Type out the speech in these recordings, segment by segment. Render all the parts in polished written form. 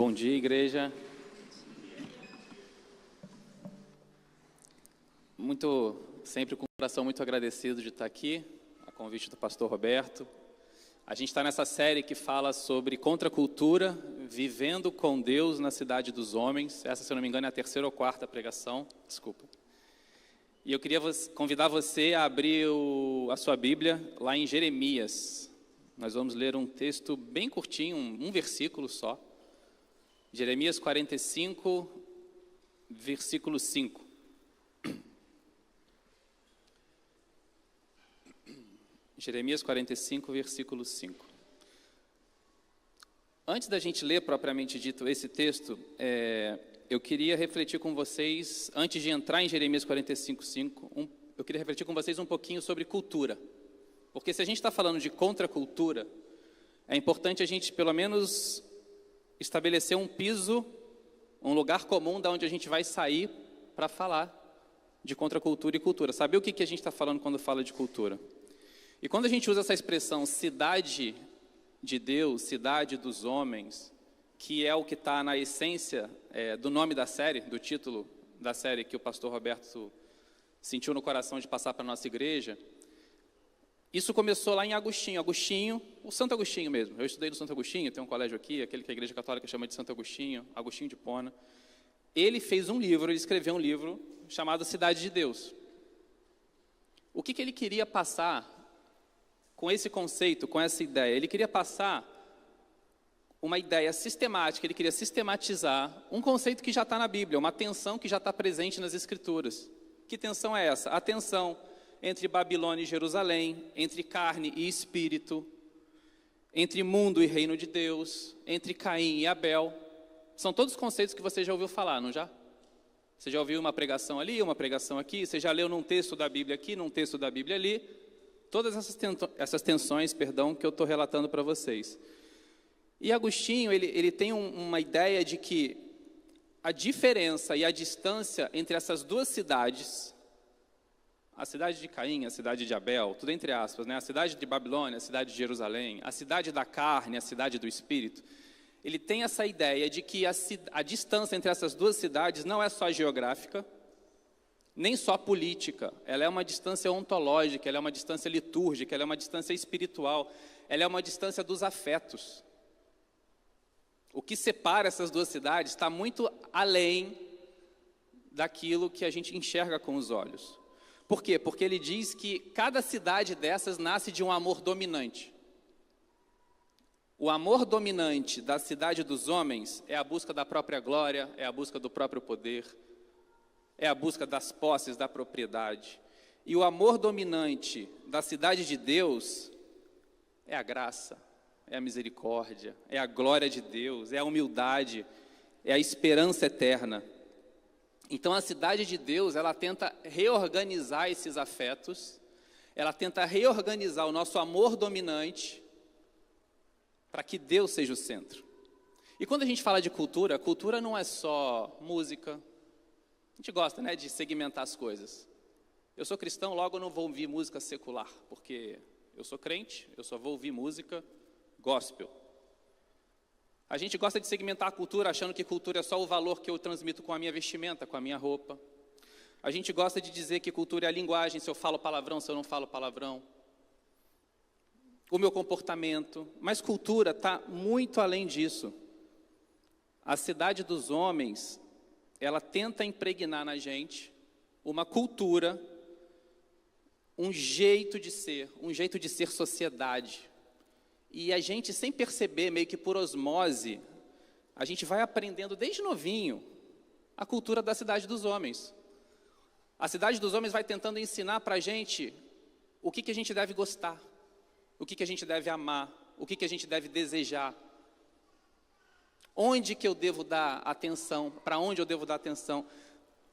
Bom dia, igreja. Sempre com o coração muito agradecido de estar aqui, a convite do pastor Roberto. A gente está nessa série que fala sobre contracultura, vivendo com Deus na cidade dos homens. Essa, se eu não me engano, é a terceira ou quarta pregação, desculpa. E eu queria convidar você a abrir a sua Bíblia lá em Jeremias. Nós vamos ler um texto bem curtinho, um versículo só. Jeremias 45, versículo 5. Jeremias 45, versículo 5. Antes da gente ler propriamente dito esse texto, eu queria refletir com vocês, antes de entrar em Jeremias 45, 5, eu queria refletir com vocês um pouquinho sobre cultura. Porque se a gente está falando de contracultura, é importante a gente pelo menos estabelecer um piso, um lugar comum da onde a gente vai sair para falar de contracultura e cultura. Saber o que a gente está falando quando fala de cultura. E quando a gente usa essa expressão cidade de Deus, cidade dos homens, que é o que está na essência do nome da série, do título da série que o pastor Roberto sentiu no coração de passar para a nossa igreja, isso começou lá em Agostinho, o Santo Agostinho mesmo. Eu estudei no Santo Agostinho, tem um colégio aqui, aquele que a igreja católica chama de Santo Agostinho, Agostinho de Hipona. Ele escreveu um livro chamado Cidade de Deus. O que ele queria passar com esse conceito, com essa ideia? Ele queria passar uma ideia sistemática, ele queria sistematizar um conceito que já está na Bíblia, uma tensão que já está presente nas Escrituras. Que tensão é essa? A tensão entre Babilônia e Jerusalém, entre carne e espírito, entre mundo e reino de Deus, entre Caim e Abel. São todos conceitos que você já ouviu falar, não já? Você já ouviu uma pregação ali, uma pregação aqui, você já leu num texto da Bíblia aqui, num texto da Bíblia ali. Todas essas tensões, que eu estou relatando para vocês. E Agostinho, ele tem uma ideia de que a diferença e a distância entre essas duas cidades, a cidade de Caim, a cidade de Abel, tudo entre aspas, né? A cidade de Babilônia, a cidade de Jerusalém, a cidade da carne, a cidade do espírito, ele tem essa ideia de que a distância entre essas duas cidades não é só geográfica, nem só política, ela é uma distância ontológica, ela é uma distância litúrgica, ela é uma distância espiritual, ela é uma distância dos afetos. O que separa essas duas cidades está muito além daquilo que a gente enxerga com os olhos. Por quê? Porque ele diz que cada cidade dessas nasce de um amor dominante. O amor dominante da cidade dos homens é a busca da própria glória, é a busca do próprio poder, é a busca das posses, da propriedade. E o amor dominante da cidade de Deus é a graça, é a misericórdia, é a glória de Deus, é a humildade, é a esperança eterna. Então a cidade de Deus, ela tenta reorganizar esses afetos, ela tenta reorganizar o nosso amor dominante para que Deus seja o centro. E quando a gente fala de cultura, cultura não é só música. A gente gosta, né, de segmentar as coisas. Eu sou cristão, logo eu não vou ouvir música secular, porque eu sou crente, eu só vou ouvir música gospel. A gente gosta de segmentar a cultura, achando que cultura é só o valor que eu transmito com a minha vestimenta, com a minha roupa. A gente gosta de dizer que cultura é a linguagem, se eu falo palavrão, se eu não falo palavrão. O meu comportamento. Mas cultura está muito além disso. A cidade dos homens, ela tenta impregnar na gente uma cultura, um jeito de ser sociedade. E a gente, sem perceber, meio que por osmose, a gente vai aprendendo desde novinho a cultura da cidade dos homens. A cidade dos homens vai tentando ensinar para a gente o que a gente deve gostar, o que a gente deve amar, o que a gente deve desejar. Onde que eu devo dar atenção, para onde eu devo dar atenção,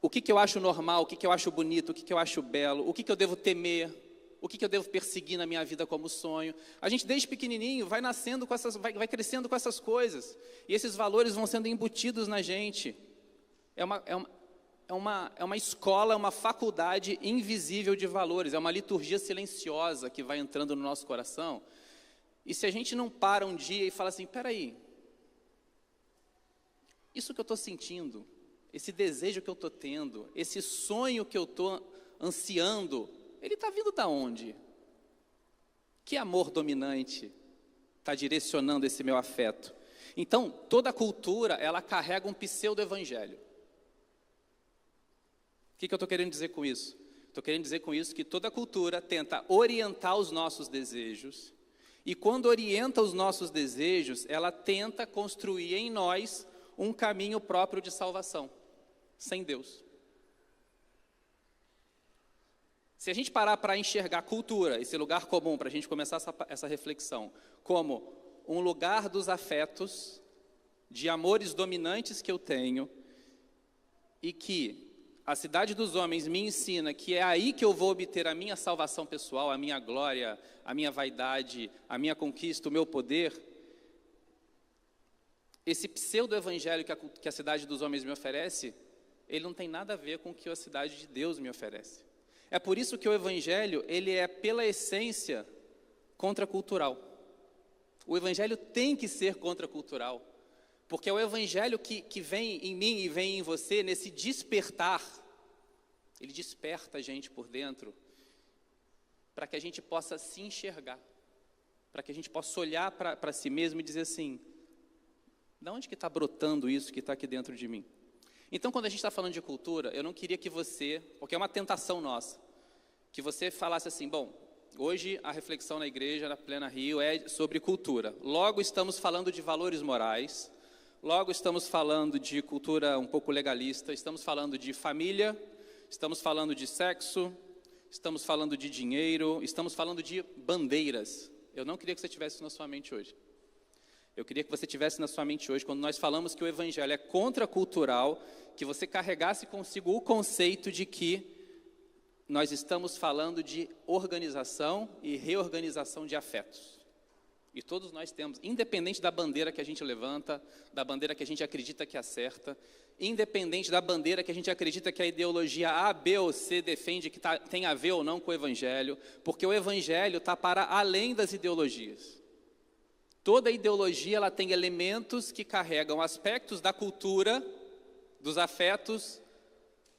o que eu acho normal, o que eu acho bonito, o que eu acho belo, o que eu devo temer, o que eu devo perseguir na minha vida como sonho. A gente desde pequenininho vai nascendo com vai crescendo com essas coisas, e esses valores vão sendo embutidos na gente. É uma escola, uma faculdade invisível de valores, é uma liturgia silenciosa que vai entrando no nosso coração. E se a gente não para um dia e fala assim, peraí, isso que eu estou sentindo, esse desejo que eu estou tendo, esse sonho que eu estou ansiando, ele está vindo da onde? Que amor dominante está direcionando esse meu afeto? Então, toda cultura, ela carrega um pseudo-evangelho. O que eu estou querendo dizer com isso? Estou querendo dizer com isso que toda cultura tenta orientar os nossos desejos, e quando orienta os nossos desejos, ela tenta construir em nós um caminho próprio de salvação, sem Deus. Se a gente parar para enxergar cultura, esse lugar comum, para a gente começar essa reflexão, como um lugar dos afetos, de amores dominantes que eu tenho, e que a cidade dos homens me ensina que é aí que eu vou obter a minha salvação pessoal, a minha glória, a minha vaidade, a minha conquista, o meu poder. Esse pseudo-evangelho que a cidade dos homens me oferece, ele não tem nada a ver com o que a cidade de Deus me oferece. É por isso que o evangelho, ele é pela essência contracultural. O evangelho tem que ser contracultural, porque é o evangelho que vem em mim e vem em você nesse despertar. Ele desperta a gente por dentro, para que a gente possa se enxergar, para que a gente possa olhar para si mesmo e dizer assim, de onde que está brotando isso que está aqui dentro de mim? Então, quando a gente está falando de cultura, eu não queria que você, porque é uma tentação nossa, que você falasse assim, bom, hoje a reflexão na igreja, na Plena Rio, é sobre cultura. Logo estamos falando de valores morais, logo estamos falando de cultura um pouco legalista, estamos falando de família, estamos falando de sexo, estamos falando de dinheiro, estamos falando de bandeiras. Eu não queria que você tivesse isso na sua mente hoje. Eu queria que você tivesse na sua mente hoje, quando nós falamos que o evangelho é contracultural, que você carregasse consigo o conceito de que nós estamos falando de organização e reorganização de afetos. E todos nós temos, independente da bandeira que a gente levanta, da bandeira que a gente acredita que acerta, independente da bandeira que a gente acredita que a ideologia A, B ou C defende, que tem a ver ou não com o evangelho, porque o evangelho está para além das ideologias. Toda ideologia ela tem elementos que carregam aspectos da cultura, dos afetos,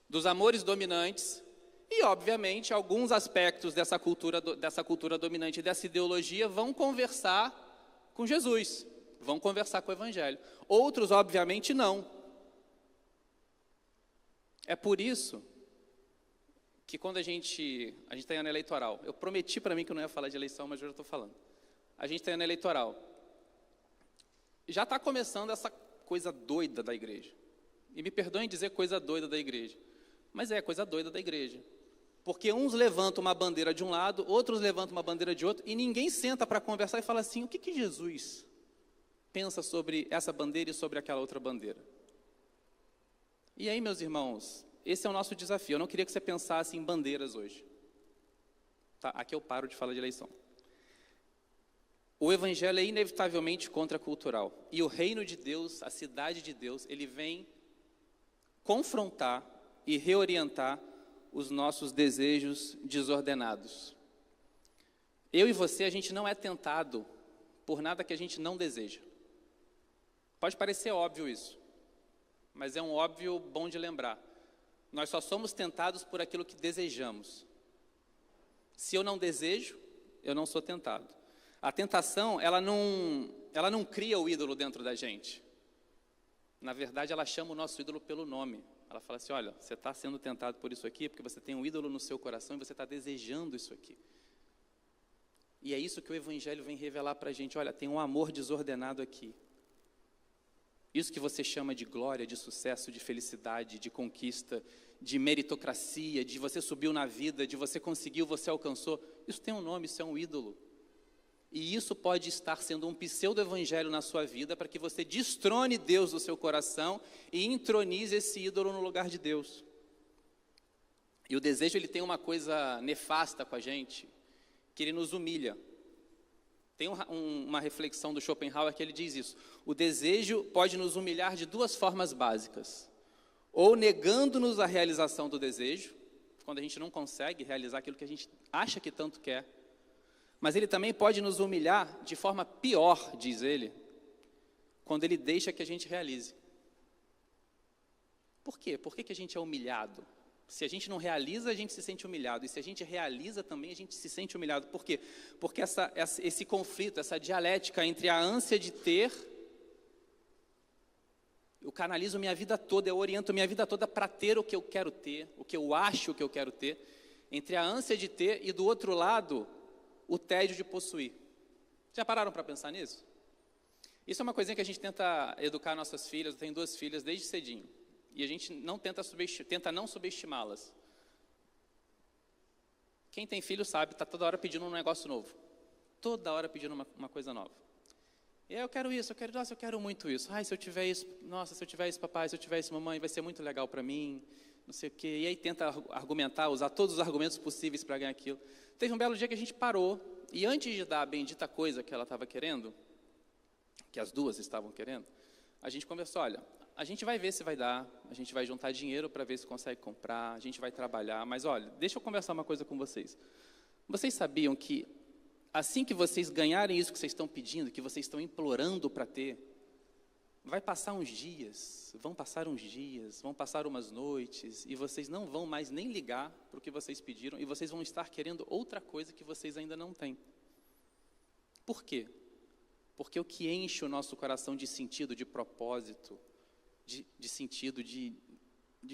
dos amores dominantes e, obviamente, alguns aspectos dessa cultura dominante, dessa ideologia vão conversar com Jesus, vão conversar com o Evangelho. Outros, obviamente, não. É por isso que quando a gente está em ano eleitoral, eu prometi para mim que eu não ia falar de eleição, mas hoje eu estou falando. A gente está em ano eleitoral. Já está começando essa coisa doida da igreja. E me perdoem dizer coisa doida da igreja, mas é coisa doida da igreja. Porque uns levantam uma bandeira de um lado, outros levantam uma bandeira de outro, e ninguém senta para conversar e fala assim, o que Jesus pensa sobre essa bandeira e sobre aquela outra bandeira? E aí, meus irmãos, esse é o nosso desafio. Eu não queria que você pensasse em bandeiras hoje. Tá, aqui eu paro de falar de eleição. O evangelho é inevitavelmente contracultural. E o reino de Deus, a cidade de Deus, ele vem confrontar e reorientar os nossos desejos desordenados. Eu e você, a gente não é tentado por nada que a gente não deseja. Pode parecer óbvio isso, mas é um óbvio bom de lembrar. Nós só somos tentados por aquilo que desejamos. Se eu não desejo, eu não sou tentado. A tentação, ela não cria o ídolo dentro da gente. Na verdade, ela chama o nosso ídolo pelo nome. Ela fala assim, olha, você está sendo tentado por isso aqui, porque você tem um ídolo no seu coração e você está desejando isso aqui. E é isso que o Evangelho vem revelar para a gente, olha, tem um amor desordenado aqui. Isso que você chama de glória, de sucesso, de felicidade, de conquista, de meritocracia, de você subiu na vida, de você conseguiu, você alcançou, isso tem um nome, isso é um ídolo. E isso pode estar sendo um pseudo-evangelho na sua vida para que você destrone Deus do seu coração e entronize esse ídolo no lugar de Deus. E o desejo, ele tem uma coisa nefasta com a gente, que ele nos humilha. Tem uma reflexão do Schopenhauer que ele diz isso. O desejo pode nos humilhar de duas formas básicas. Ou negando-nos a realização do desejo, quando a gente não consegue realizar aquilo que a gente acha que tanto quer. Mas ele também pode nos humilhar de forma pior, diz ele, quando ele deixa que a gente realize. Por quê? Por que que a gente é humilhado? Se a gente não realiza, a gente se sente humilhado. E se a gente realiza também, a gente se sente humilhado. Por quê? Porque esse conflito, essa dialética entre a ânsia de ter, eu canalizo minha vida toda, eu oriento minha vida toda para ter o que eu quero ter, o que eu acho que eu quero ter, entre a ânsia de ter e, do outro lado, o tédio de possuir. Já pararam para pensar nisso? Isso é uma coisinha que a gente tenta educar nossas filhas. Eu tenho 2 filhas desde cedinho. E a gente não tenta não subestimá-las. Quem tem filho sabe, está toda hora pedindo um negócio novo. Toda hora pedindo uma coisa nova. E aí, eu quero isso, nossa, eu quero muito isso. Ai, se eu tiver isso, nossa, se eu tiver isso, papai, se eu tiver isso, mamãe, vai ser muito legal para mim, não sei o quê. E aí tenta argumentar, usar todos os argumentos possíveis para ganhar aquilo. Teve um belo dia que a gente parou, e antes de dar a bendita coisa que ela estava querendo, que as duas estavam querendo, a gente conversou, olha, a gente vai ver se vai dar, a gente vai juntar dinheiro para ver se consegue comprar, a gente vai trabalhar, mas olha, deixa eu conversar uma coisa com vocês. Vocês sabiam que assim que vocês ganharem isso que vocês estão pedindo, que vocês estão implorando para ter, vai passar uns dias, vão passar umas noites, e vocês não vão mais nem ligar para o que vocês pediram, e vocês vão estar querendo outra coisa que vocês ainda não têm. Por quê? Porque o que enche o nosso coração de sentido, de propósito, de sentido, de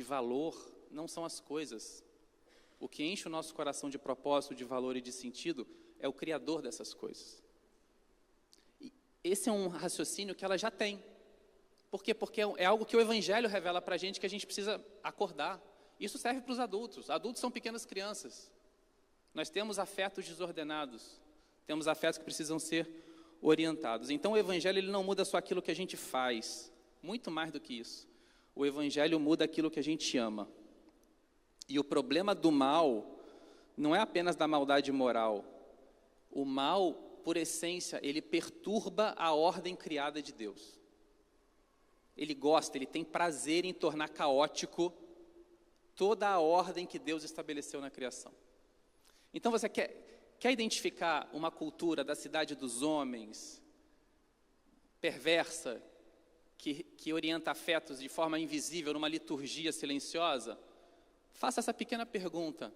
valor, não são as coisas. O que enche o nosso coração de propósito, de valor e de sentido é o Criador dessas coisas. E esse é um raciocínio que ela já tem. Por quê? Porque é algo que o Evangelho revela para a gente que a gente precisa acordar. Isso serve para os adultos. Adultos são pequenas crianças. Nós temos afetos desordenados. Temos afetos que precisam ser orientados. Então o Evangelho ele não muda só aquilo que a gente faz. Muito mais do que isso. O Evangelho muda aquilo que a gente ama. E o problema do mal não é apenas da maldade moral. O mal, por essência, ele perturba a ordem criada de Deus. Ele gosta, ele tem prazer em tornar caótico toda a ordem que Deus estabeleceu na criação. Então você quer identificar uma cultura da cidade dos homens, perversa, que orienta afetos de forma invisível, numa liturgia silenciosa? Faça essa pequena pergunta.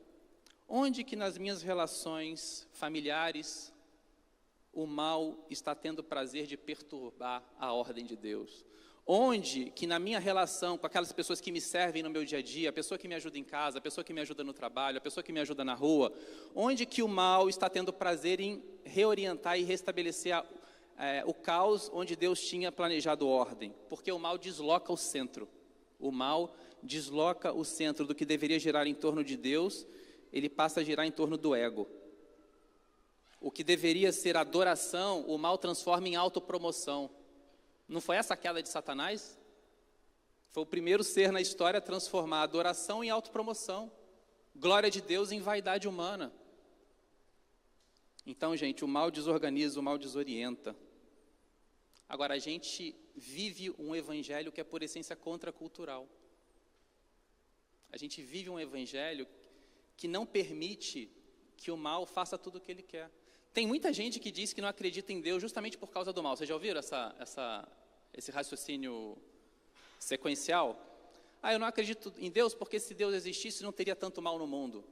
Onde que nas minhas relações familiares o mal está tendo prazer de perturbar a ordem de Deus? Onde que na minha relação com aquelas pessoas que me servem no meu dia a dia, a pessoa que me ajuda em casa, a pessoa que me ajuda no trabalho, a pessoa que me ajuda na rua, onde que o mal está tendo prazer em reorientar e restabelecer o caos onde Deus tinha planejado ordem? Porque o mal desloca o centro. O mal desloca o centro do que deveria girar em torno de Deus, ele passa a girar em torno do ego. O que deveria ser adoração, o mal transforma em autopromoção. Não foi essa a queda de Satanás? Foi o primeiro ser na história a transformar a adoração em autopromoção. Glória de Deus em vaidade humana. Então, gente, o mal desorganiza, o mal desorienta. Agora, a gente vive um evangelho que é por essência contracultural. A gente vive um evangelho que não permite que o mal faça tudo o que ele quer. Tem muita gente que diz que não acredita em Deus justamente por causa do mal. Vocês já ouviram esse raciocínio sequencial? Eu não acredito em Deus porque se Deus existisse não teria tanto mal no mundo.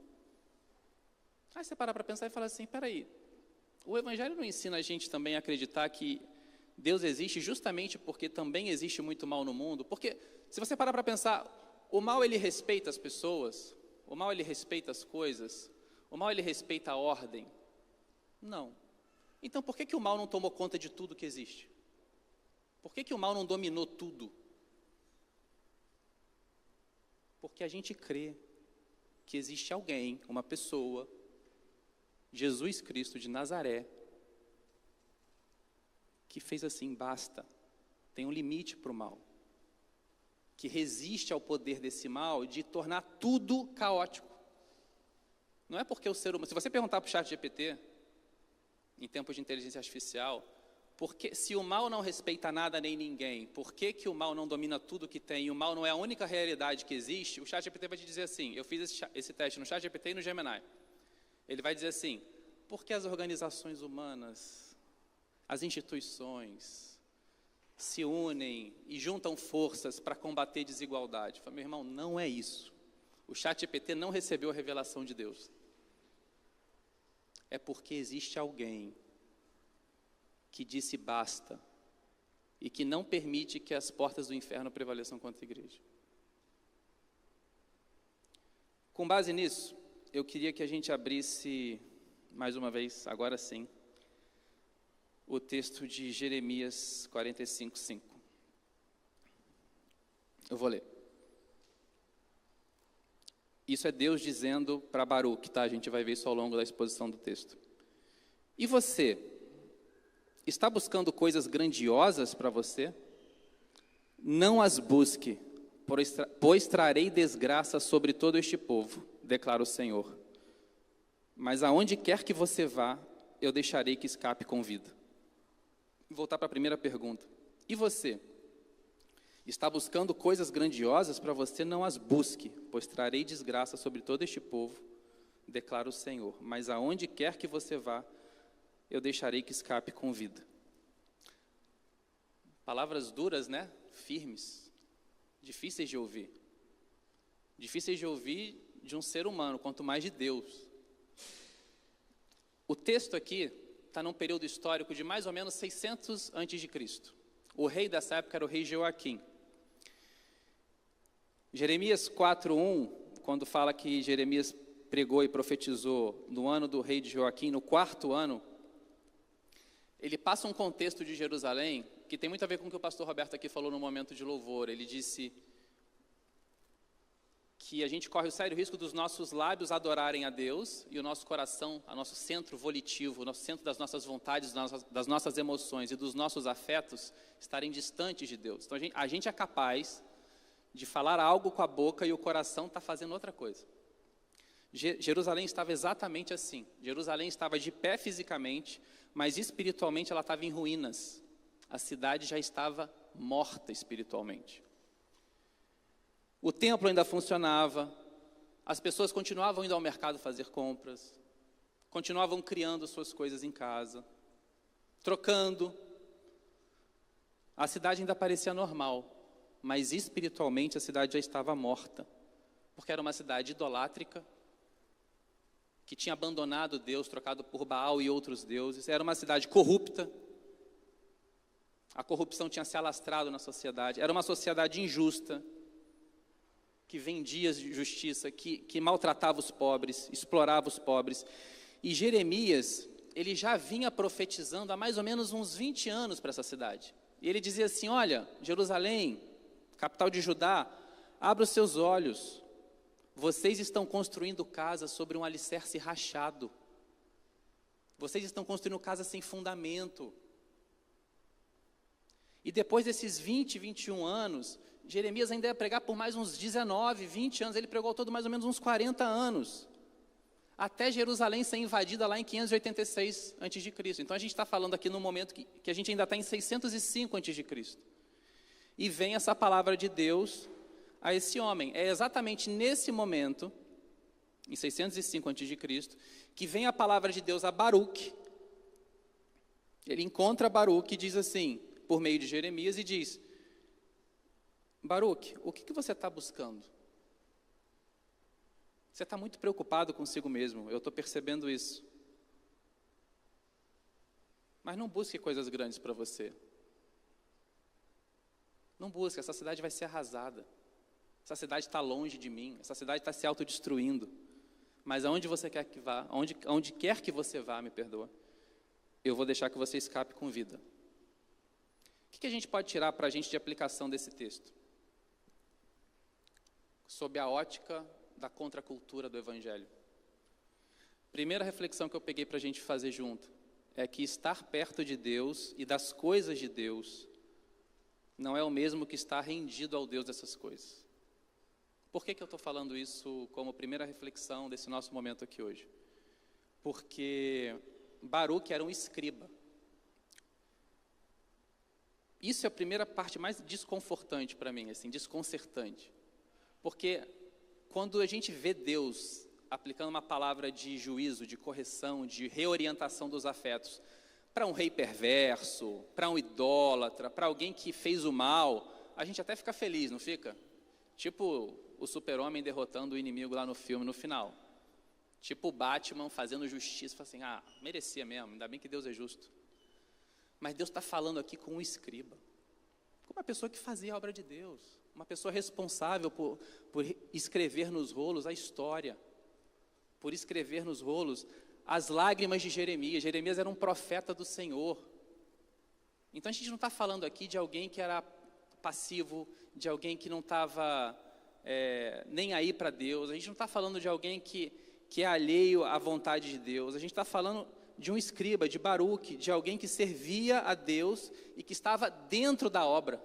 Aí você para pensar e fala assim, peraí, o Evangelho não ensina a gente também a acreditar que Deus existe justamente porque também existe muito mal no mundo? Porque se você parar para pensar, o mal ele respeita as pessoas, o mal ele respeita as coisas, o mal ele respeita a ordem? Não. Então por que o mal não tomou conta de tudo que existe? Por que o mal não dominou tudo? Porque a gente crê que existe alguém, uma pessoa, Jesus Cristo de Nazaré, que fez assim, basta, tem um limite para o mal, que resiste ao poder desse mal de tornar tudo caótico. Não é porque o ser humano, se você perguntar para o ChatGPT, em tempos de inteligência artificial, porque se o mal não respeita nada nem ninguém, por que o mal não domina tudo que tem e o mal não é a única realidade que existe, o ChatGPT vai te dizer assim, eu fiz esse teste no ChatGPT e no Gemini, ele vai dizer assim, porque as organizações humanas, as instituições, se unem e juntam forças para combater desigualdade. Eu falei, meu irmão, não é isso. O ChatGPT não recebeu a revelação de Deus. É porque existe alguém que disse basta e que não permite que as portas do inferno prevaleçam contra a igreja. Com base nisso, eu queria que a gente abrisse, mais uma vez, agora sim, o texto de Jeremias 45:5. Eu vou ler. Isso é Deus dizendo para Baruque, tá? A gente vai ver isso ao longo da exposição do texto. E você, está buscando coisas grandiosas para você? Não as busque, pois trarei desgraça sobre todo este povo, declara o Senhor. Mas aonde quer que você vá, eu deixarei que escape com vida. Vou voltar para a primeira pergunta. E você? Está buscando coisas grandiosas para você? Não as busque, pois trarei desgraça sobre todo este povo, declara o Senhor. Mas aonde quer que você vá, eu deixarei que escape com vida. Palavras duras, né? Firmes, difíceis de ouvir. Difíceis de ouvir de um ser humano, quanto mais de Deus. O texto aqui está num período histórico de mais ou menos 600 a.C. O rei dessa época era o rei Joaquim. Jeremias 4:1, quando fala que Jeremias pregou e profetizou no ano do rei de Joaquim, no 4º ano, ele passa um contexto de Jerusalém que tem muito a ver com o que o pastor Roberto aqui falou no momento de louvor. Ele disse que a gente corre o sério risco dos nossos lábios adorarem a Deus e o nosso coração, o nosso centro volitivo, o nosso centro das nossas vontades, das nossas emoções e dos nossos afetos estarem distantes de Deus. Então a gente é capaz de falar algo com a boca e o coração está fazendo outra coisa. Jerusalém estava exatamente assim. Jerusalém estava de pé fisicamente, mas espiritualmente ela estava em ruínas. A cidade já estava morta espiritualmente. O templo ainda funcionava, as pessoas continuavam indo ao mercado fazer compras, continuavam criando suas coisas em casa, trocando. A cidade ainda parecia normal, mas espiritualmente a cidade já estava morta, porque era uma cidade idolátrica, que tinha abandonado Deus, trocado por Baal e outros deuses. Era uma cidade corrupta, a corrupção tinha se alastrado na sociedade, era uma sociedade injusta, que vendia justiça, que maltratava os pobres, explorava os pobres. E Jeremias, ele já vinha profetizando há mais ou menos uns 20 anos para essa cidade. E ele dizia assim, olha, Jerusalém, capital de Judá, abra os seus olhos, vocês estão construindo casa sobre um alicerce rachado, vocês estão construindo casa sem fundamento. E depois desses 20, 21 anos, Jeremias ainda ia pregar por mais uns 19, 20 anos, ele pregou todo mais ou menos uns 40 anos, até Jerusalém ser invadida lá em 586 a.C. Então a gente está falando aqui no momento que a gente ainda está em 605 a.C. E vem essa palavra de Deus a esse homem. É exatamente nesse momento, em 605 a.C., que vem a palavra de Deus a Baruque. Ele encontra Baruque e diz assim, por meio de Jeremias, e diz, Baruque, o que você está buscando? Você está muito preocupado consigo mesmo, eu estou percebendo isso. Mas não busque coisas grandes para você. Não busque, essa cidade vai ser arrasada. Essa cidade está longe de mim, essa cidade está se autodestruindo. Mas aonde você quer que vá, aonde quer que você vá, me perdoa, eu vou deixar que você escape com vida. O que a gente pode tirar para a gente de aplicação desse texto? Sob a ótica da contracultura do Evangelho. Primeira reflexão que eu peguei para a gente fazer junto, é que estar perto de Deus e das coisas de Deus não é o mesmo que estar rendido ao Deus dessas coisas. Por que eu estou falando isso como primeira reflexão desse nosso momento aqui hoje? Porque Baruque era um escriba. Isso é a primeira parte mais desconfortante para mim, assim, desconcertante. Porque quando a gente vê Deus aplicando uma palavra de juízo, de correção, de reorientação dos afetos para um rei perverso, para um idólatra, para alguém que fez o mal, a gente até fica feliz, não fica? Tipo o super-homem derrotando o inimigo lá no filme, no final. Tipo o Batman fazendo justiça, fala assim, merecia mesmo, ainda bem que Deus é justo. Mas Deus está falando aqui com um escriba, com uma pessoa que fazia a obra de Deus, uma pessoa responsável por escrever nos rolos a história, por escrever nos rolos as lágrimas de Jeremias. Jeremias era um profeta do Senhor. Então a gente não está falando aqui de alguém que era passivo, de alguém que não estava nem aí para Deus. A gente não está falando de alguém que é alheio à vontade de Deus. A gente está falando de um escriba, de Baruque, de alguém que servia a Deus e que estava dentro da obra,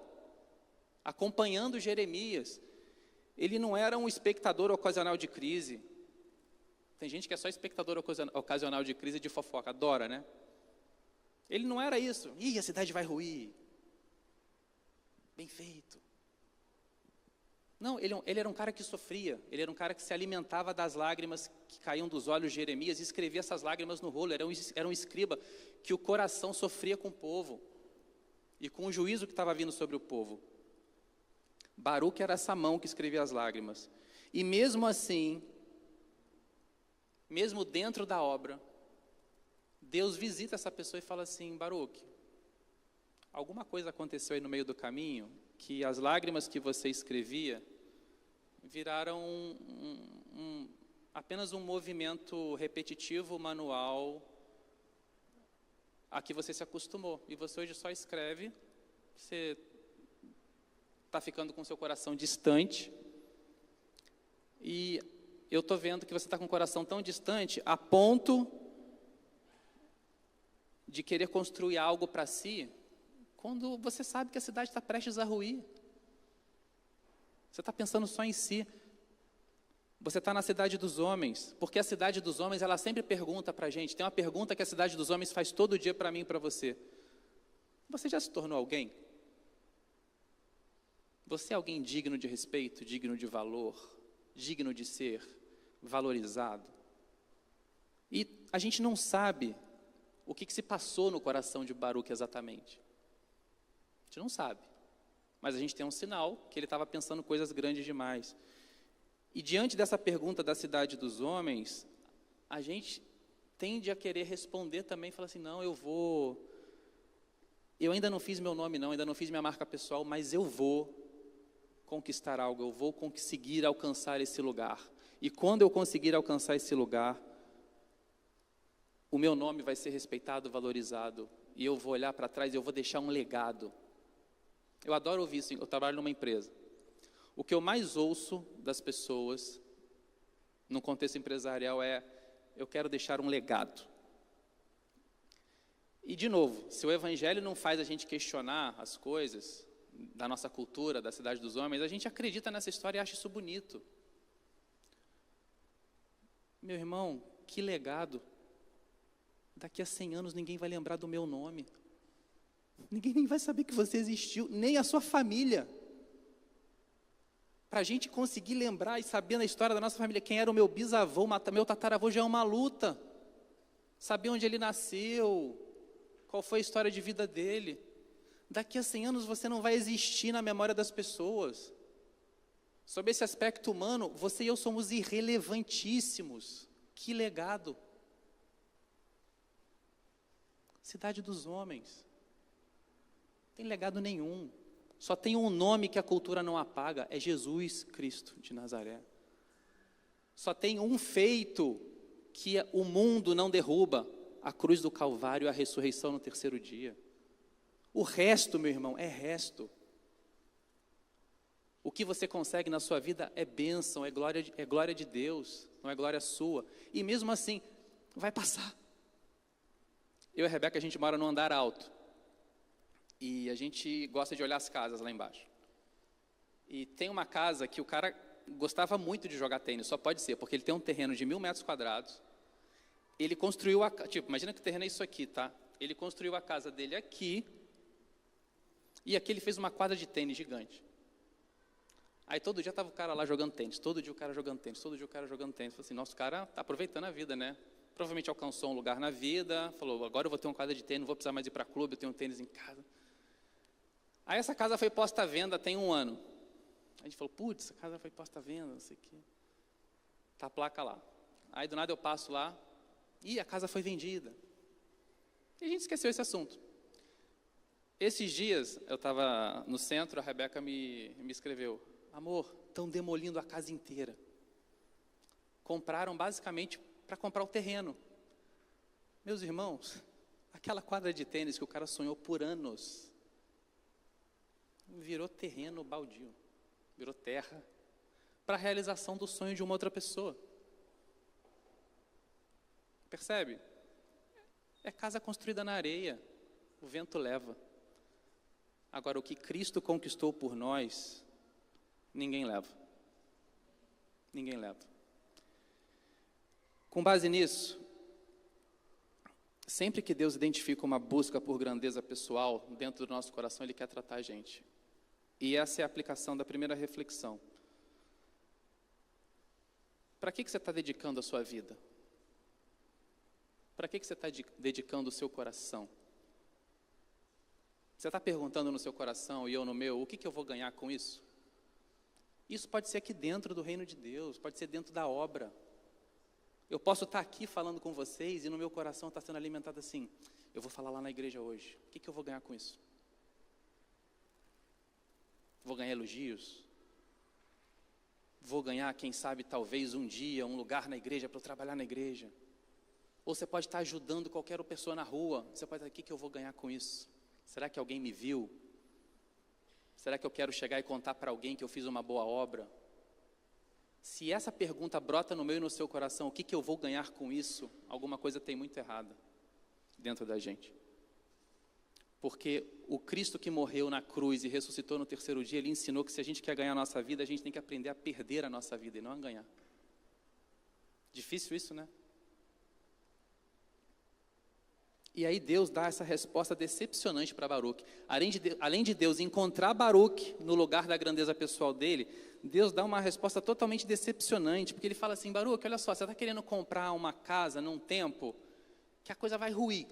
acompanhando Jeremias. Ele não era um espectador ocasional de crise. Tem gente que é só espectador ocasional de crise de fofoca, adora, né? Ele não era isso. A cidade vai ruir. Bem feito. Não, ele era um cara que sofria, ele era um cara que se alimentava das lágrimas que caíam dos olhos de Jeremias e escrevia essas lágrimas no rolo. Era um escriba que o coração sofria com o povo e com o juízo que estava vindo sobre o povo. Baruque era essa mão que escrevia as lágrimas. E mesmo assim, mesmo dentro da obra, Deus visita essa pessoa e fala assim, Baruque, alguma coisa aconteceu aí no meio do caminho que as lágrimas que você escrevia viraram apenas um movimento repetitivo, manual, a que você se acostumou. E você hoje só escreve, você está ficando com seu coração distante. E eu estou vendo que você está com o coração tão distante a ponto de querer construir algo para si, quando você sabe que a cidade está prestes a ruir. Você está pensando só em si. Você está na cidade dos homens, porque a cidade dos homens, ela sempre pergunta para a gente. Tem uma pergunta que a cidade dos homens faz todo dia para mim e para você. Você já se tornou alguém? Você é alguém digno de respeito, digno de valor, digno de ser valorizado? E a gente não sabe o que se passou no coração de Baruque exatamente. A gente não sabe. Mas a gente tem um sinal que ele estava pensando coisas grandes demais. E diante dessa pergunta da cidade dos homens, a gente tende a querer responder também, falar assim, não, eu ainda não fiz meu nome não, ainda não fiz minha marca pessoal, mas eu vou conquistar algo, eu vou conseguir alcançar esse lugar. E quando eu conseguir alcançar esse lugar, o meu nome vai ser respeitado, valorizado, e eu vou olhar para trás e eu vou deixar um legado. Eu adoro ouvir isso, eu trabalho numa empresa. O que eu mais ouço das pessoas, no contexto empresarial, é: eu quero deixar um legado. E, de novo, se o Evangelho não faz a gente questionar as coisas da nossa cultura, da cidade dos homens, a gente acredita nessa história e acha isso bonito. Meu irmão, que legado. Daqui a 100 anos ninguém vai lembrar do meu nome. Ninguém nem vai saber que você existiu, nem a sua família. Para a gente conseguir lembrar e saber na história da nossa família quem era o meu bisavô, meu tataravô, já é uma luta. Saber onde ele nasceu, qual foi a história de vida dele. Daqui a 100 anos você não vai existir na memória das pessoas. Sob esse aspecto humano, você e eu somos irrelevantíssimos. Que legado. Cidade dos homens. Não tem legado nenhum. Só tem um nome que a cultura não apaga, é Jesus Cristo de Nazaré. Só tem um feito que o mundo não derruba, a cruz do Calvário e a ressurreição no terceiro dia. O resto, meu irmão, é resto. O que você consegue na sua vida é bênção, é glória de Deus, não é glória sua. E mesmo assim, vai passar. Eu e a Rebeca, a gente mora num andar alto. E a gente gosta de olhar as casas lá embaixo. E tem uma casa que o cara gostava muito de jogar tênis, só pode ser, porque ele tem um terreno de 1.000 metros quadrados. Ele construiu imagina que o terreno é isso aqui, tá? Ele construiu a casa dele aqui, e aqui ele fez uma quadra de tênis gigante. Aí todo dia estava o cara lá jogando tênis, todo dia o cara jogando tênis, todo dia o cara jogando tênis. Falei assim, nosso cara está aproveitando a vida, né? provavelmente alcançou um lugar na vida, falou, agora eu vou ter uma quadra de tênis, não vou precisar mais ir para clube, eu tenho um tênis em casa. Aí essa casa foi posta à venda tem 1 ano. A gente falou, putz, essa casa foi posta à venda, não sei o quê. Tá a placa lá. Aí do nada eu passo lá, e a casa foi vendida. E a gente esqueceu esse assunto. Esses dias, eu estava no centro, a Rebeca me escreveu, amor, estão demolindo a casa inteira. Compraram basicamente para comprar o terreno. Meus irmãos, aquela quadra de tênis que o cara sonhou por anos, virou terreno baldio, virou terra, para a realização do sonho de uma outra pessoa. Percebe? É casa construída na areia, o vento leva. Agora, o que Cristo conquistou por nós, ninguém leva. Ninguém leva. Com base nisso, sempre que Deus identifica uma busca por grandeza pessoal dentro do nosso coração, Ele quer tratar a gente. E essa é a aplicação da primeira reflexão. Para que você está dedicando a sua vida? Para que você está dedicando o seu coração? Você está perguntando no seu coração e eu no meu, o que eu vou ganhar com isso? Isso pode ser aqui dentro do reino de Deus, pode ser dentro da obra. Eu posso estar aqui falando com vocês e no meu coração está sendo alimentado assim, eu vou falar lá na igreja hoje, o que eu vou ganhar com isso? Vou ganhar elogios? Vou ganhar, quem sabe, talvez um dia, um lugar na igreja para eu trabalhar na igreja? Ou você pode estar ajudando qualquer pessoa na rua, você pode estar, o que eu vou ganhar com isso? Será que alguém me viu? Será que eu quero chegar e contar para alguém que eu fiz uma boa obra? Se essa pergunta brota no meu e no seu coração, o que eu vou ganhar com isso? Alguma coisa tem muito errada dentro da gente. Porque o Cristo que morreu na cruz e ressuscitou no 3º dia, Ele ensinou que se a gente quer ganhar a nossa vida, a gente tem que aprender a perder a nossa vida e não a ganhar. Difícil isso, né? E aí Deus dá essa resposta decepcionante para Baruque. Além de Deus encontrar Baruque no lugar da grandeza pessoal dele, Deus dá uma resposta totalmente decepcionante, porque Ele fala assim, Baruque, olha só, você está querendo comprar uma casa num tempo que a coisa vai ruir.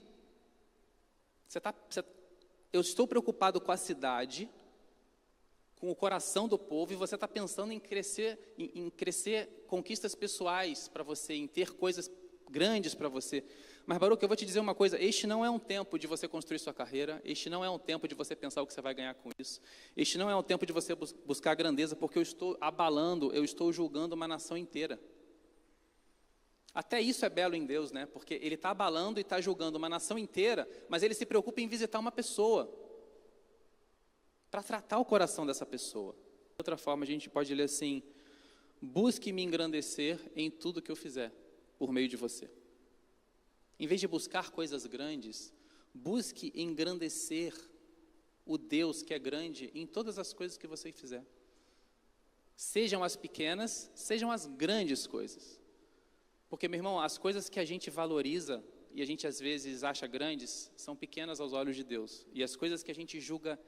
Eu estou preocupado com a cidade, com o coração do povo, e você está pensando em crescer conquistas pessoais para você, em ter coisas grandes para você. Mas, Baruque, eu vou te dizer uma coisa, este não é um tempo de você construir sua carreira, este não é um tempo de você pensar o que você vai ganhar com isso, este não é um tempo de você buscar grandeza, porque eu estou abalando, eu estou julgando uma nação inteira. Até isso é belo em Deus, né? Porque Ele está abalando e está julgando uma nação inteira, mas Ele se preocupa em visitar uma pessoa, para tratar o coração dessa pessoa. De outra forma, a gente pode ler assim, busque me engrandecer em tudo que eu fizer, por meio de você. Em vez de buscar coisas grandes, busque engrandecer o Deus que é grande em todas as coisas que você fizer. Sejam as pequenas, sejam as grandes coisas. Porque, meu irmão, as coisas que a gente valoriza e a gente às vezes acha grandes, são pequenas aos olhos de Deus. E as coisas que a gente julga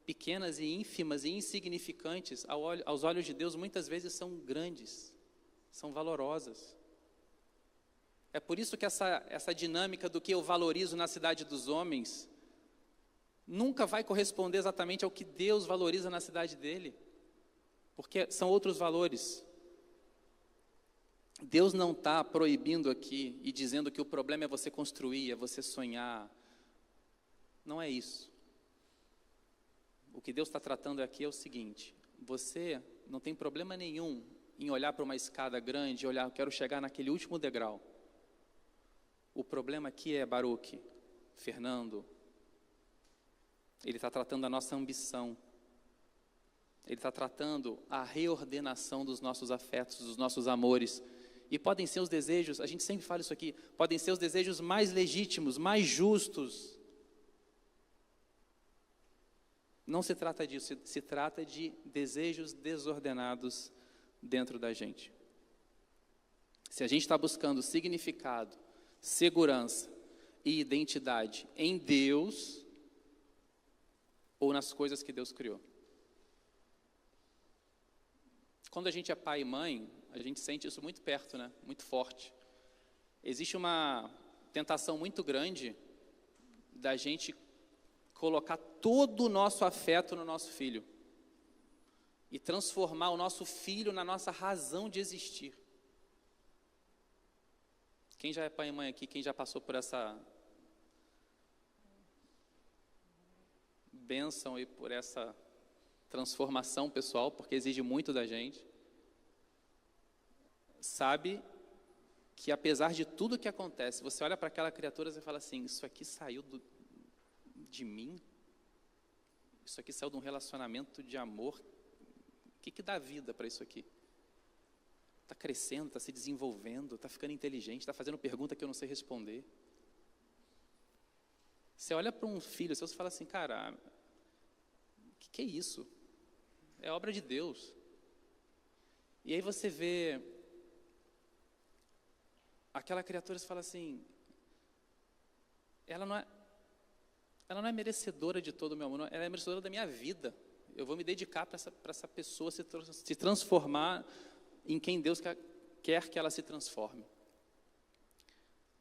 pequenas e ínfimas e insignificantes, aos olhos de Deus, muitas vezes são grandes, são valorosas. É por isso que essa dinâmica do que eu valorizo na cidade dos homens nunca vai corresponder exatamente ao que Deus valoriza na cidade dele, porque são outros valores. Deus não está proibindo aqui e dizendo que o problema é você construir, é você sonhar. Não é isso. O que Deus está tratando aqui é o seguinte, você não tem problema nenhum em olhar para uma escada grande e olhar, eu quero chegar naquele último degrau. O problema aqui é, Baruque, Fernando, ele está tratando a nossa ambição, ele está tratando a reordenação dos nossos afetos, dos nossos amores, e podem ser os desejos, a gente sempre fala isso aqui, podem ser os desejos mais legítimos, mais justos. Não se trata disso, se trata de desejos desordenados dentro da gente. Se a gente está buscando significado, segurança e identidade em Deus ou nas coisas que Deus criou. Quando a gente é pai e mãe, a gente sente isso muito perto, né? Muito forte. Existe uma tentação muito grande da gente colocar todo o nosso afeto no nosso filho e transformar o nosso filho na nossa razão de existir. Quem já é pai e mãe aqui, quem já passou por essa bênção e por essa transformação pessoal, porque exige muito da gente, sabe que apesar de tudo que acontece, você olha para aquela criatura e fala assim, isso aqui saiu de mim? Isso aqui saiu de um relacionamento de amor? O que dá vida para isso aqui? Está crescendo, está se desenvolvendo, está ficando inteligente, está fazendo pergunta que eu não sei responder. Você olha para um filho, você fala assim, cara, o que é isso? É obra de Deus. E aí você vê aquela criatura e fala assim, ela não é merecedora de todo o meu amor, ela é merecedora da minha vida. Eu vou me dedicar para essa pessoa se transformar em quem Deus quer que ela se transforme.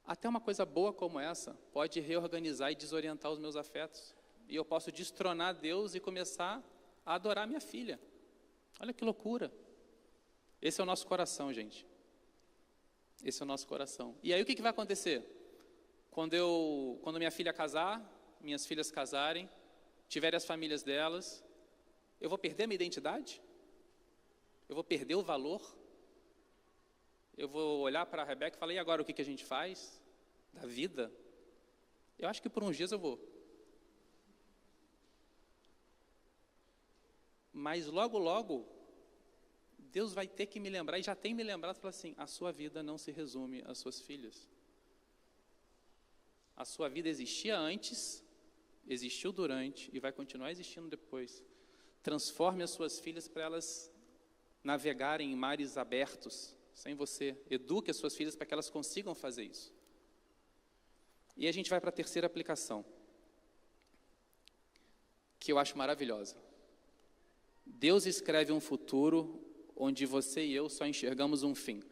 Até uma coisa boa como essa pode reorganizar e desorientar os meus afetos. E eu posso destronar Deus e começar a adorar minha filha. Olha que loucura. Esse é o nosso coração, gente. Esse é o nosso coração. E aí o que vai acontecer? Quando minha filha casar, minhas filhas casarem, tiverem as famílias delas, eu vou perder a minha identidade? Eu vou perder o valor? Eu vou olhar para a Rebeca e falar, e agora o que a gente faz? Da vida? Eu acho que por uns dias eu vou. Mas logo, logo, Deus vai ter que me lembrar, e já tem me lembrado, falar assim, a sua vida não se resume às suas filhas. A sua vida existia antes, existiu durante, e vai continuar existindo depois. Transforme as suas filhas para elas navegarem em mares abertos, sem você. Eduque as suas filhas para que elas consigam fazer isso. E a gente vai para a terceira aplicação, que eu acho maravilhosa. Deus escreve um futuro onde você e eu só enxergamos um fim.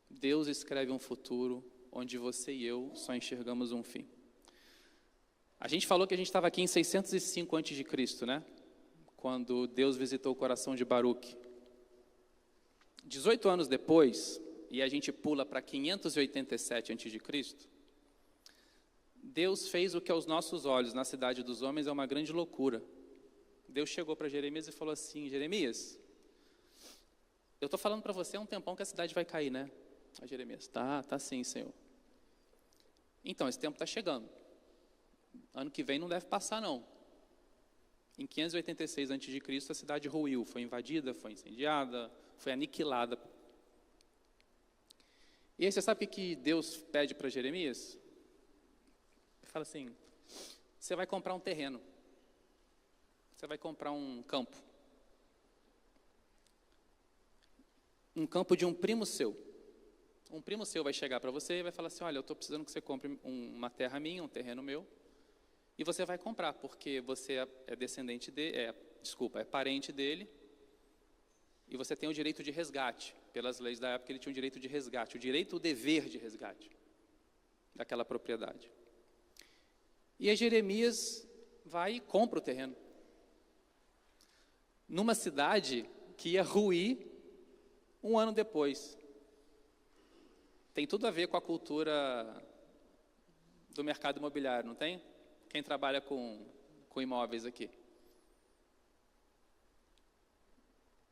Deus escreve um futuro onde você e eu só enxergamos um fim. A gente falou que a gente estava aqui em 605 a.C., né? Quando Deus visitou o coração de Baruque. 18 anos depois, e a gente pula para 587 a.C., Deus fez o que aos nossos olhos, na cidade dos homens, é uma grande loucura. Deus chegou para Jeremias e falou assim, Jeremias, eu estou falando para você há um tempão que a cidade vai cair, né? A Jeremias, tá sim, Senhor. Então, esse tempo está chegando. Ano que vem não deve passar, não. Em 586 a.C., a cidade ruiu, foi invadida, foi incendiada, foi aniquilada. E aí você sabe o que Deus pede para Jeremias? Ele fala assim, você vai comprar um terreno. Você vai comprar um campo. Um campo de um primo seu. Um primo seu vai chegar para você e vai falar assim, olha, eu estou precisando que você compre uma terra minha, um terreno meu, e você vai comprar, porque você é descendente dele, é parente dele, e você tem o direito de resgate. Pelas leis da época, ele tinha o direito de resgate, o dever de resgate daquela propriedade. E aí Jeremias vai e compra o terreno. Numa cidade que ia ruir um ano depois. Tem tudo a ver com a cultura do mercado imobiliário, não tem? Quem trabalha com imóveis aqui.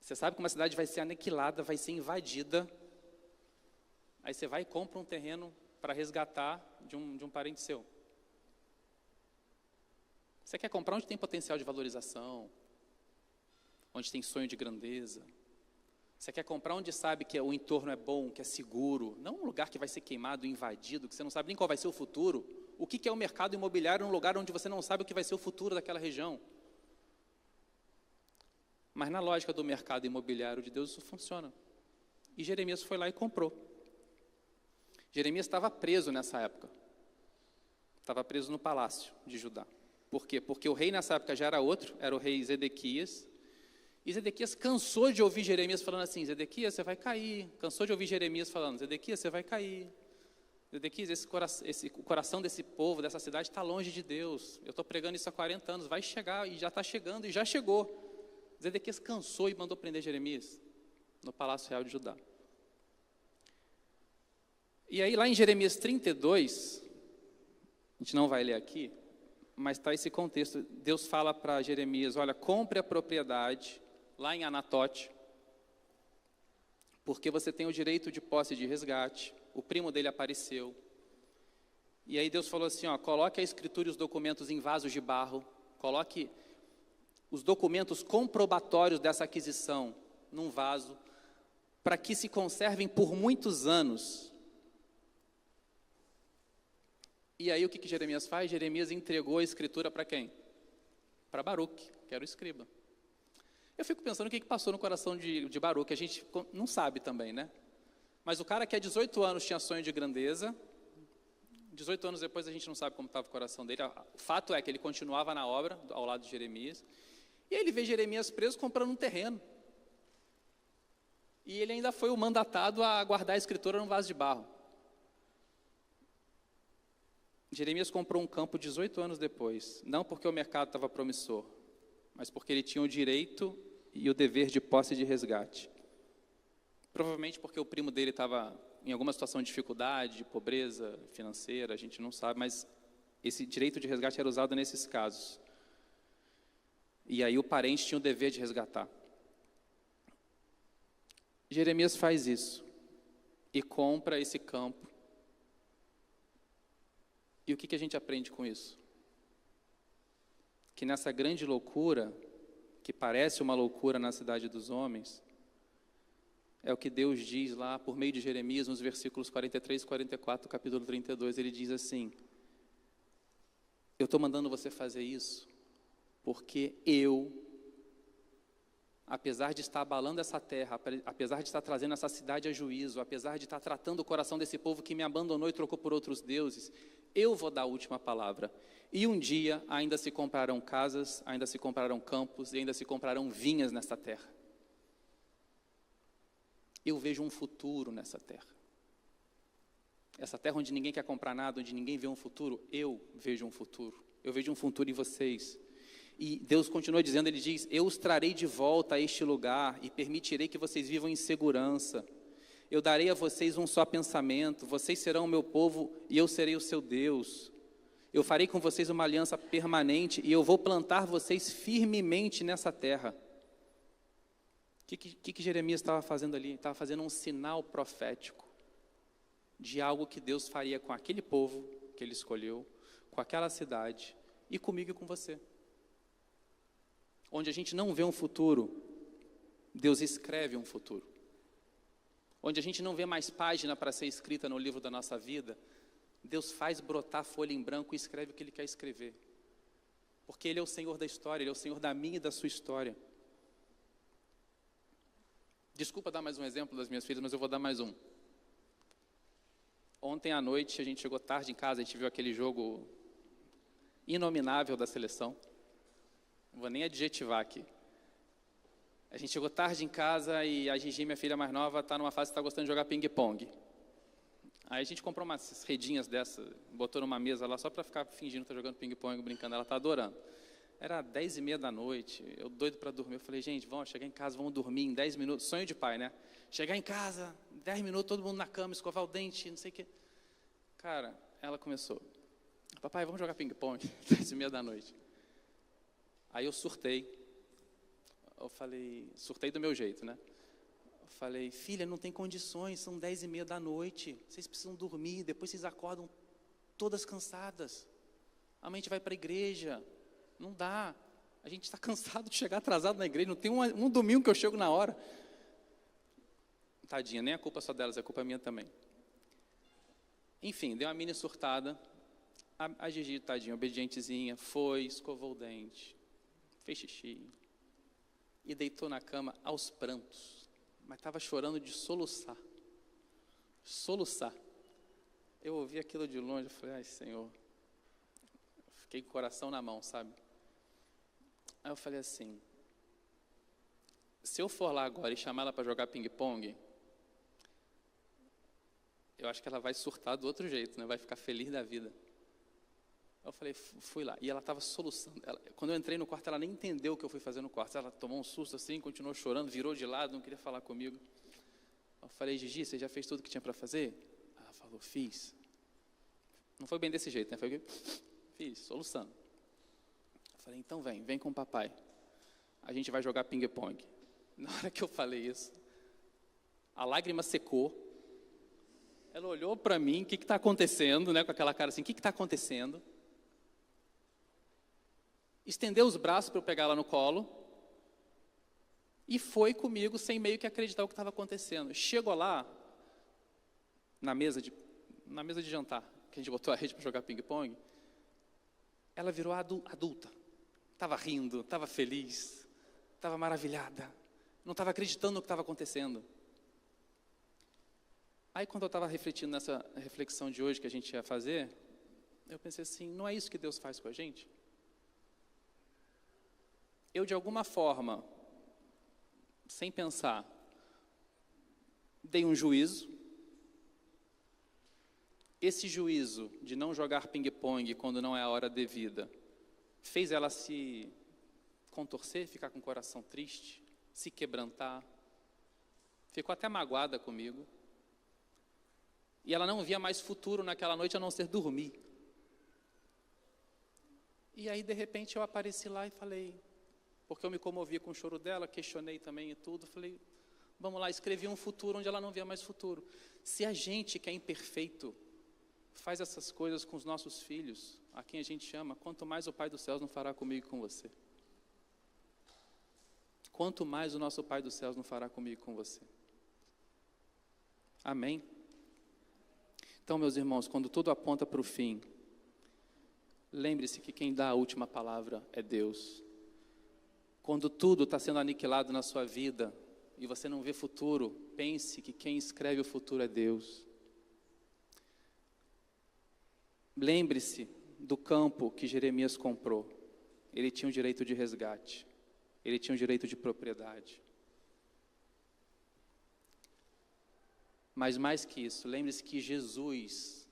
Você sabe que uma cidade vai ser aniquilada, vai ser invadida. Aí você vai e compra um terreno para resgatar de um parente seu. Você quer comprar onde tem potencial de valorização, onde tem sonho de grandeza. Você quer comprar onde sabe que o entorno é bom, que é seguro, não um lugar que vai ser queimado, invadido, que você não sabe nem qual vai ser o futuro. O que é o mercado imobiliário? Um lugar onde você não sabe o que vai ser o futuro daquela região. Mas na lógica do mercado imobiliário de Deus isso funciona. E Jeremias foi lá e comprou. Jeremias estava preso nessa época. Estava preso no palácio de Judá. Por quê? Porque o rei nessa época já era outro, era o rei Zedequias. E Zedequias cansou de ouvir Jeremias falando assim, Zedequias, você vai cair. Cansou de ouvir Jeremias falando, Zedequias, você vai cair. Zedequias, o coração desse povo, dessa cidade está longe de Deus. Eu estou pregando isso há 40 anos, vai chegar, e já está chegando, e já chegou. Zedequias cansou e mandou prender Jeremias no Palácio Real de Judá. E aí lá em Jeremias 32, a gente não vai ler aqui, mas está esse contexto. Deus fala para Jeremias, olha, compre a propriedade lá em Anatote, porque você tem o direito de posse de resgate, o primo dele apareceu. E aí Deus falou assim, ó, coloque a escritura e os documentos em vasos de barro, coloque os documentos comprobatórios dessa aquisição num vaso, para que se conservem por muitos anos. E aí o que Jeremias faz? Jeremias entregou a escritura para quem? Para Baruque, que era o escriba. Eu fico pensando o que passou no coração de Baruque, a gente não sabe também, né? Mas o cara que há 18 anos tinha sonho de grandeza, 18 anos depois a gente não sabe como estava o coração dele, o fato é que ele continuava na obra, ao lado de Jeremias, e aí ele vê Jeremias preso comprando um terreno. E ele ainda foi o mandatado a guardar a escritura num vaso de barro. Jeremias comprou um campo 18 anos depois, não porque o mercado estava promissor, mas porque ele tinha o direito e o dever de posse de resgate. Provavelmente porque o primo dele estava em alguma situação de dificuldade, de pobreza financeira, a gente não sabe, mas esse direito de resgate era usado nesses casos. E aí o parente tinha o dever de resgatar. Jeremias faz isso e compra esse campo. E o que a gente aprende com isso? Que nessa grande loucura, que parece uma loucura na cidade dos homens, é o que Deus diz lá por meio de Jeremias, nos versículos 43 e 44 do capítulo 32, ele diz assim, eu estou mandando você fazer isso, porque eu, apesar de estar abalando essa terra, apesar de estar trazendo essa cidade a juízo, apesar de estar tratando o coração desse povo que me abandonou e trocou por outros deuses, eu vou dar a última palavra. E um dia ainda se comprarão casas, ainda se comprarão campos e ainda se comprarão vinhas nessa terra. Eu vejo um futuro nessa terra. Essa terra onde ninguém quer comprar nada, onde ninguém vê um futuro, eu vejo um futuro. Eu vejo um futuro em vocês. E Deus continua dizendo, ele diz, eu os trarei de volta a este lugar e permitirei que vocês vivam em segurança. Eu darei a vocês um só pensamento, vocês serão o meu povo e eu serei o seu Deus. Eu farei com vocês uma aliança permanente e eu vou plantar vocês firmemente nessa terra. O que Jeremias estava fazendo ali? Estava fazendo um sinal profético de algo que Deus faria com aquele povo que ele escolheu, com aquela cidade e comigo e com você. Onde a gente não vê um futuro, Deus escreve um futuro. Onde a gente não vê mais página para ser escrita no livro da nossa vida, Deus faz brotar folha em branco e escreve o que Ele quer escrever. Porque Ele é o Senhor da história, Ele é o Senhor da minha e da sua história. Desculpa dar mais um exemplo das minhas filhas, mas eu vou dar mais um. Ontem à noite, a gente chegou tarde em casa, a gente viu aquele jogo inominável da seleção. Não vou nem adjetivar aqui. A gente chegou tarde em casa e a Gigi, minha filha mais nova, está numa fase que está gostando de jogar ping-pong. Aí a gente comprou umas redinhas dessas, botou numa mesa lá só para ficar fingindo que está jogando ping-pong, brincando. Ela está adorando. Era 10h30 da noite, eu doido para dormir. Eu falei, gente, vamos chegar em casa, vamos dormir em 10 minutos. Sonho de pai, né? Chegar em casa, 10 minutos, todo mundo na cama, escovar o dente, não sei o quê. Cara, ela começou. Papai, vamos jogar ping-pong, 10h30 da noite. Aí eu surtei. Eu falei, surtei do meu jeito, né? Eu falei, filha, não tem condições, são 10h30 da noite, vocês precisam dormir, depois vocês acordam todas cansadas. Amanhã a gente vai para a igreja, não dá. A gente está cansado de chegar atrasado na igreja, não tem um domingo que eu chego na hora. Tadinha, nem a culpa só delas, a culpa é minha também. Enfim, deu uma mini surtada. A Gigi, tadinha, obedientezinha, foi, escovou o dente, fez xixi e deitou na cama aos prantos, mas estava chorando de soluçar. Soluçar. Eu ouvi aquilo de longe, eu falei, ai Senhor, fiquei com o coração na mão, sabe? Aí eu falei assim, se eu for lá agora e chamar ela para jogar ping-pong, eu acho que ela vai surtar do outro jeito, né? Vai ficar feliz da vida. Eu falei, fui lá, e ela estava soluçando. Quando eu entrei no quarto, ela nem entendeu o que eu fui fazer no quarto. Ela tomou um susto assim, continuou chorando, virou de lado, não queria falar comigo. Eu falei, Gigi, você já fez tudo o que tinha para fazer? Ela falou, fiz. Não foi bem desse jeito, né? Foi fiz, soluçando. Eu falei, então vem com o papai. A gente vai jogar ping-pong. Na hora que eu falei isso, a lágrima secou. Ela olhou para mim, o que está acontecendo, né? Com aquela cara assim, o que está acontecendo? Estendeu os braços para eu pegar ela no colo e foi comigo sem meio que acreditar o que estava acontecendo. Chegou lá, na mesa de jantar, que a gente botou a rede para jogar ping-pong, ela virou adulta. Estava rindo, estava feliz, estava maravilhada, não estava acreditando no que estava acontecendo. Aí quando eu estava refletindo nessa reflexão de hoje que a gente ia fazer, eu pensei assim, não é isso que Deus faz com a gente? Eu, de alguma forma, sem pensar, dei um juízo. Esse juízo de não jogar ping-pong quando não é a hora devida, fez ela se contorcer, ficar com o coração triste, se quebrantar. Ficou até magoada comigo. E ela não via mais futuro naquela noite a não ser dormir. E aí, de repente, eu apareci lá e falei... Porque eu me comovi com o choro dela, questionei também e tudo. Falei, vamos lá, escrevi um futuro onde ela não via mais futuro. Se a gente que é imperfeito faz essas coisas com os nossos filhos, a quem a gente ama, quanto mais o Pai dos céus não fará comigo e com você. Quanto mais o nosso Pai dos céus não fará comigo e com você. Amém? Então, meus irmãos, quando tudo aponta para o fim, lembre-se que quem dá a última palavra é Deus. Quando tudo está sendo aniquilado na sua vida e você não vê futuro, pense que quem escreve o futuro é Deus. Lembre-se do campo que Jeremias comprou. Ele tinha o direito de resgate. Ele tinha o direito de propriedade. Mas mais que isso, lembre-se que Jesus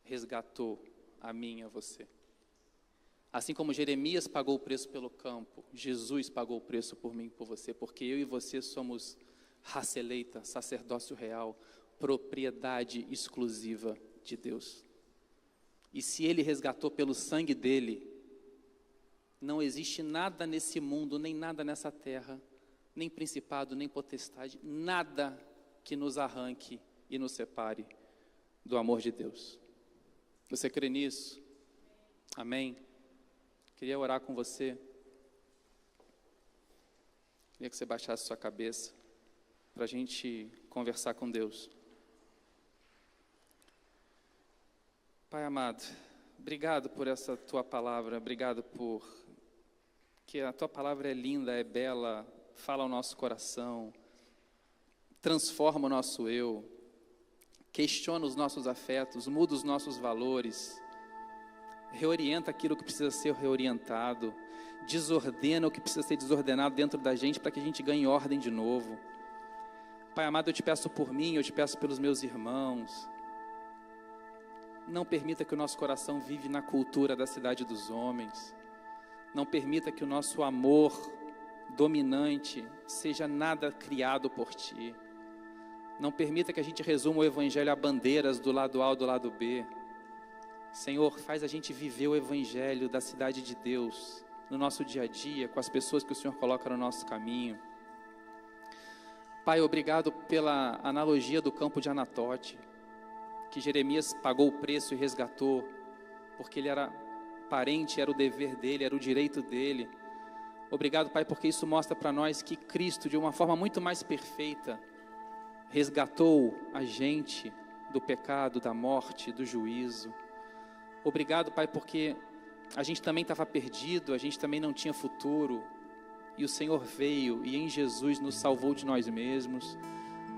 resgatou a mim e a você. Assim como Jeremias pagou o preço pelo campo, Jesus pagou o preço por mim e por você, porque eu e você somos raça eleita, sacerdócio real, propriedade exclusiva de Deus. E se Ele resgatou pelo sangue dEle, não existe nada nesse mundo, nem nada nessa terra, nem principado, nem potestade, nada que nos arranque e nos separe do amor de Deus. Você crê nisso? Amém? Queria orar com você. Queria que você baixasse sua cabeça para a gente conversar com Deus. Pai amado, obrigado por essa tua palavra, obrigado por que a tua palavra é linda, é bela, fala ao nosso coração, transforma o nosso eu, questiona os nossos afetos, muda os nossos valores, reorienta aquilo que precisa ser reorientado, desordena o que precisa ser desordenado dentro da gente para que a gente ganhe ordem de novo. Pai amado, eu te peço por mim, eu te peço pelos meus irmãos. Não permita que o nosso coração vive na cultura da cidade dos homens. Não permita que o nosso amor dominante seja nada criado por ti. Não permita que a gente resuma o evangelho a bandeiras do lado A ou do lado B. Senhor, faz a gente viver o evangelho da cidade de Deus no nosso dia a dia, com as pessoas que o Senhor coloca no nosso caminho. Pai, obrigado pela analogia do campo de Anatote, que Jeremias pagou o preço e resgatou, porque ele era parente, era o dever dele, era o direito dele. Obrigado, Pai, porque isso mostra para nós que Cristo, de uma forma muito mais perfeita, resgatou a gente do pecado, da morte, do juízo. Obrigado, Pai, porque a gente também estava perdido, a gente também não tinha futuro, e o Senhor veio e em Jesus nos salvou de nós mesmos,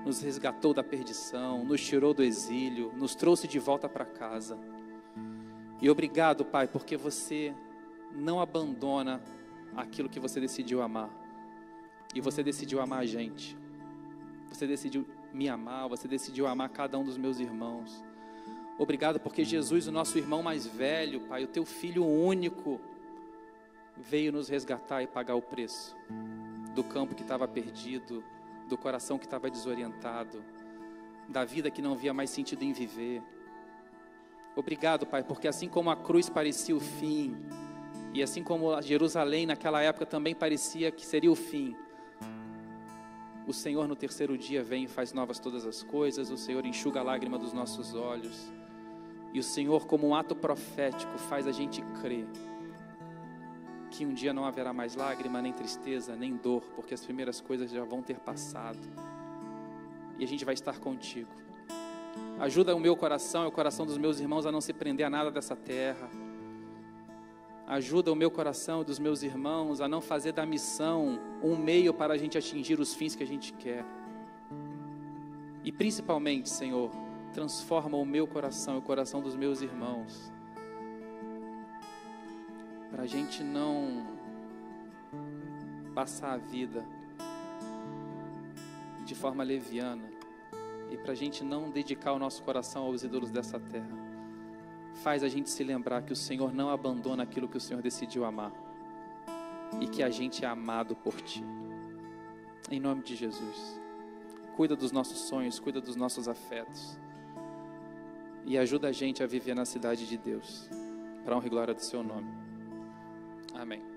nos resgatou da perdição, nos tirou do exílio, nos trouxe de volta para casa. E obrigado, Pai, porque você não abandona aquilo que você decidiu amar. E você decidiu amar a gente. Você decidiu me amar, você decidiu amar cada um dos meus irmãos. Obrigado porque Jesus, o nosso irmão mais velho, Pai, o teu filho único, veio nos resgatar e pagar o preço do campo que estava perdido, do coração que estava desorientado, da vida que não via mais sentido em viver. Obrigado, Pai, porque assim como a cruz parecia o fim, e assim como Jerusalém naquela época também parecia que seria o fim, o Senhor no terceiro dia vem e faz novas todas as coisas, o Senhor enxuga a lágrima dos nossos olhos, e o Senhor, como um ato profético, faz a gente crer que um dia não haverá mais lágrima, nem tristeza, nem dor, porque as primeiras coisas já vão ter passado, e a gente vai estar contigo. Ajuda o meu coração e o coração dos meus irmãos a não se prender a nada dessa terra. Ajuda o meu coração e dos meus irmãos a não fazer da missão um meio para a gente atingir os fins que a gente quer. E principalmente, Senhor, transforma o meu coração e o coração dos meus irmãos, para a gente não passar a vida de forma leviana, e para a gente não dedicar o nosso coração aos ídolos dessa terra. Faz a gente se lembrar que o Senhor não abandona aquilo que o Senhor decidiu amar, e que a gente é amado por Ti. Em nome de Jesus, cuida dos nossos sonhos, cuida dos nossos afetos, e ajuda a gente a viver na cidade de Deus, para a honra e glória do Seu nome. Amém.